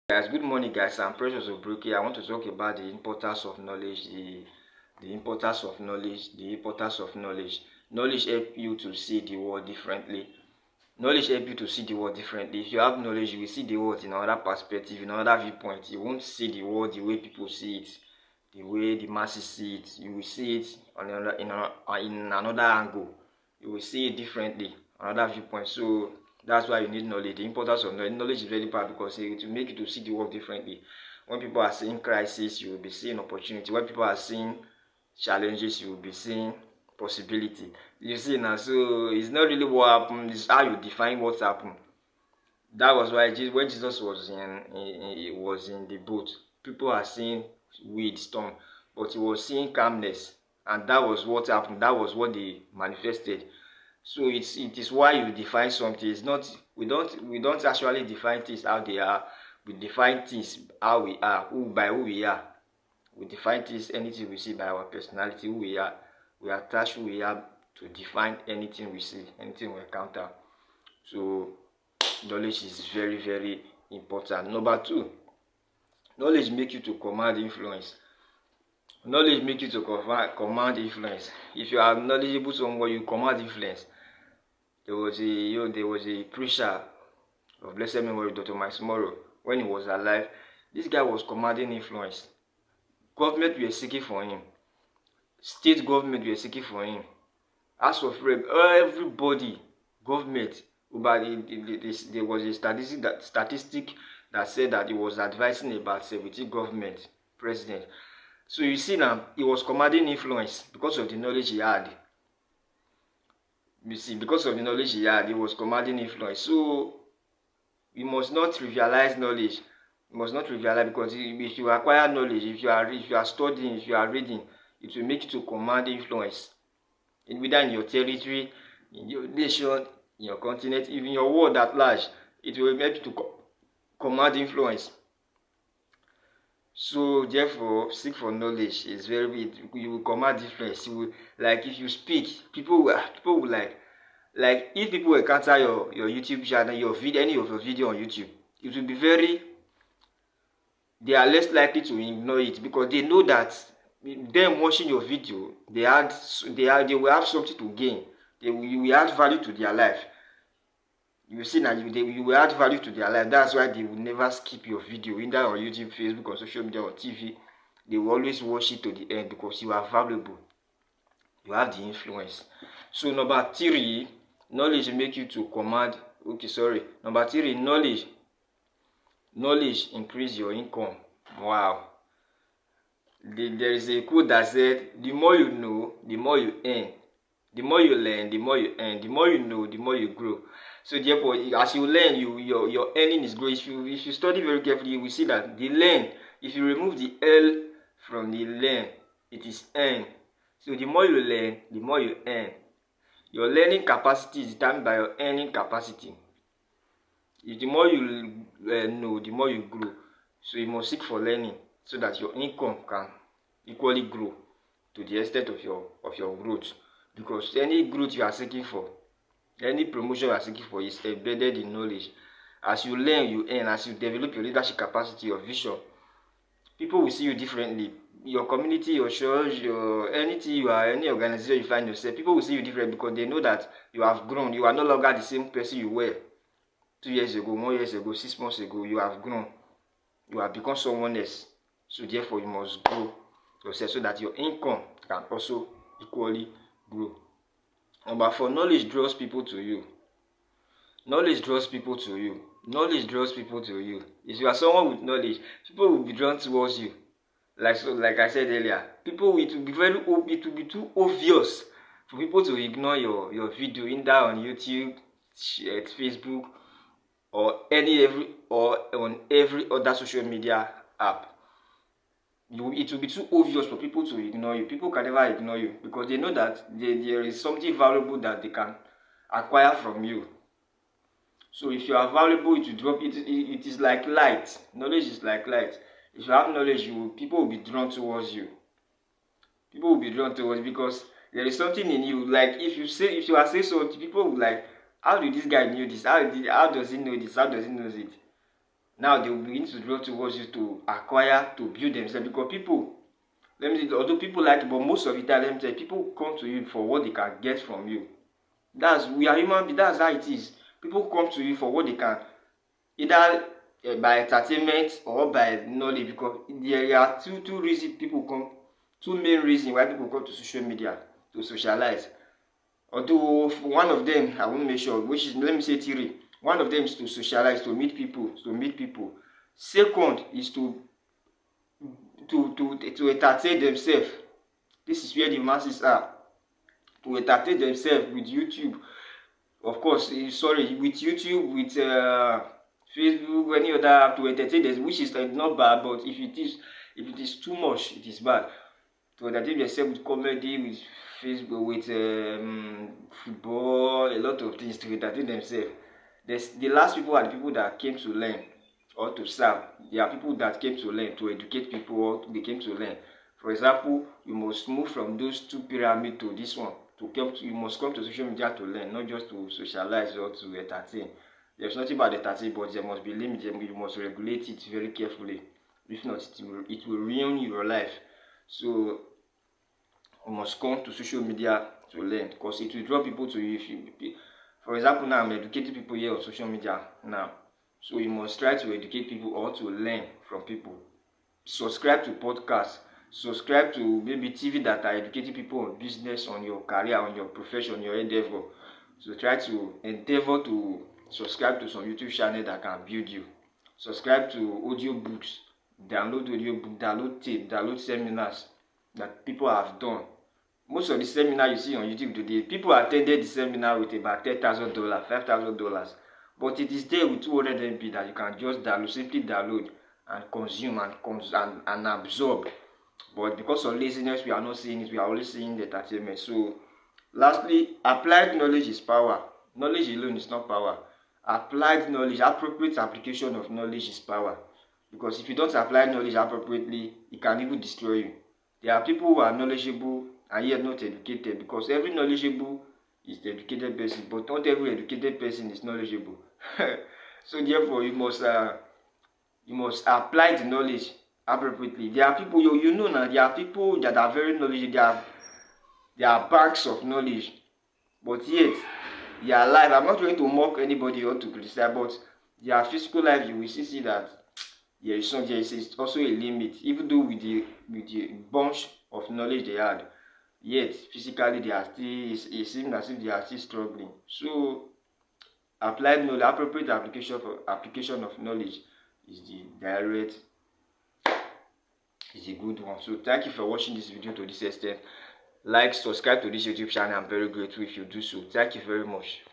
Guys, good morning guys. I'm Precious Obruki. I want to talk about the importance of knowledge, the importance of knowledge, the importance of knowledge. Knowledge help you to see the world differently. Knowledge help you to see the world differently. If you have knowledge, you will see the world in another perspective, in another viewpoint. You won't see the world the way people see it, the way the masses see it. You will see it on in another angle. You will see it differently, another viewpoint. So that's why you need knowledge. The importance of knowledge. Knowledge is very powerful because it will make you to see the world differently. When people are seeing crisis, you will be seeing opportunity. When people are seeing challenges, you will be seeing possibility. You see now, so it's not really what happened, it's how you define what happened. That was why when Jesus was in the boat, people are seeing wind, storm, but he was seeing calmness, and that was what happened. That was what they manifested. So it is why you define something. It's not we don't actually define things how they are. We define things how we are, who we are. We define things, anything we see by our personality, who we are. We attach who we are to define anything we see, anything we encounter. So knowledge is very, very important. Number two, knowledge make you to command influence. Knowledge make you to command influence. If you are knowledgeable somewhere, you command influence. There was a preacher of blessed memory, Dr. Miles Morrow. When he was alive, this guy was commanding influence. Government were seeking for him. State government were seeking for him. House of Rep, everybody, government. But there was a statistic that said that he was advising about 70 government president. So you see now, he was commanding influence because of the knowledge he had. You see, because of the knowledge he had, he was commanding influence. So we must not trivialize knowledge. We must not trivialize, because if you acquire knowledge, if you are studying, if you are reading, it will make you to command influence. Whether in your territory, in your nation, in your continent, even your world at large, it will make you to command influence. So therefore, seek for knowledge is very. You will command influence. You will, like if you speak, people will like if people encounter your YouTube channel, your video, any of your video on YouTube, it will be very. They are less likely to ignore it because they know that them watching your video, they will have something to gain. You will add value to their life. You see now, you will add value to their life. That's why they will never skip your video, either on YouTube, Facebook, on social media, or TV. They will always watch it to the end because you are valuable. You have the influence. So number three, knowledge make you to command. Number three, knowledge increase your income. Wow. There is a quote that said, the more you know, the more you earn. The more you learn, the more you earn. The more you know, the more you grow. So therefore, as you learn, your earning is growing. If you study very carefully, you will see that the learn, if you remove the L from the learn, it is earn. So the more you learn, the more you earn. Your learning capacity is determined by your earning capacity. If the more you know, the more you grow. So you must seek for learning so that your income can equally grow to the extent of your growth. Because any growth you are seeking for, any promotion you are seeking for, is embedded in knowledge. As you learn, you earn. As you develop your leadership capacity, your vision, people will see you differently. Your community, your church, your anything any organization you find yourself, people will see you different because they know that you have grown. You are no longer the same person you were 2 years ago, 1 year ago, 6 months ago. You have grown. You have become someone else. So therefore, you must grow yourself so that your income can also equally grow. Number 4, knowledge draws people to you. Knowledge draws people to you. Knowledge draws people to you. If you are someone with knowledge, people will be drawn towards you. Like I said earlier, it will be too obvious for people to ignore your video, either on YouTube, Facebook, or on every other social media app. It will be too obvious for people to ignore you. People can never ignore you because they know that there is something valuable that they can acquire from you. So if you are valuable, it will drop. It is like light. Knowledge is like light. If you have knowledge, people will be drawn towards you. People will be drawn towards you because there is something in you. Like if you are saying something, people will like, how did this guy know this? How does he know this? How does he know it? Now they will begin to draw towards you to acquire, to build themselves. Because people, let me say, although people like it, but most of the time, let me tell you, people come to you for what they can get from you. We are human beings, that's how it is. People come to you for what they can, either by entertainment or by knowledge. Because there are two reasons people come, two main reasons why people come to social media: to socialize. Although one of them I won't make sure, which is, let me say three. One of them is to socialize, to meet people. Second is to entertain themselves. This is where the masses are. To entertain themselves with YouTube. Of course, with YouTube, with Facebook, any other app to entertain them, which is not bad, but if it is too much, it is bad. To entertain yourself with comedy, with Facebook, with football, a lot of things to entertain themselves. The last people are the people that came to learn or to serve. There are people that came to learn, to educate people, or they came to learn. For example, you must move from those two pyramids to this one. You must come to social media to learn, not just to socialize or to entertain. There's nothing about entertain, but there must be limits. You must regulate it very carefully. If not, it will ruin your life. So you must come to social media to learn, because it will draw people to you. For example, now I'm educating people here on social media now. So you must try to educate people or to learn from people. Subscribe to podcasts. Subscribe to maybe TV that are educating people on business, on your career, on your profession, on your endeavor. So try to endeavor to subscribe to some YouTube channel that can build you. Subscribe to audiobooks. Download audiobook, download tape, download seminars that people have done. Most of the seminar you see on YouTube today, people attended the seminar with about $10,000, $5,000. But it is there with 200 MB that you can just download, simply download and consume and absorb. But because of laziness, we are not seeing it. We are only seeing the entertainment. So, lastly, applied knowledge is power. Knowledge alone is not power. Applied knowledge, appropriate application of knowledge is power. Because if you don't apply knowledge appropriately, it can even destroy you. There are people who are knowledgeable and yet not educated, because every knowledgeable is the educated person, but not every educated person is knowledgeable. So therefore, you must apply the knowledge appropriately. There are people you know now. There are people that are very knowledgeable. There are banks of knowledge, but yet their life. I'm not trying to mock anybody or to criticize, but their physical life, you will see that there is also a limit. Even though with the bunch of knowledge they had, yet physically they are still. It seems as if they are still struggling. So applied knowledge, appropriate application of knowledge is a good one. So thank you for watching this video to this extent. Like, subscribe to this YouTube channel. I'm very grateful if you do so. Thank you very much.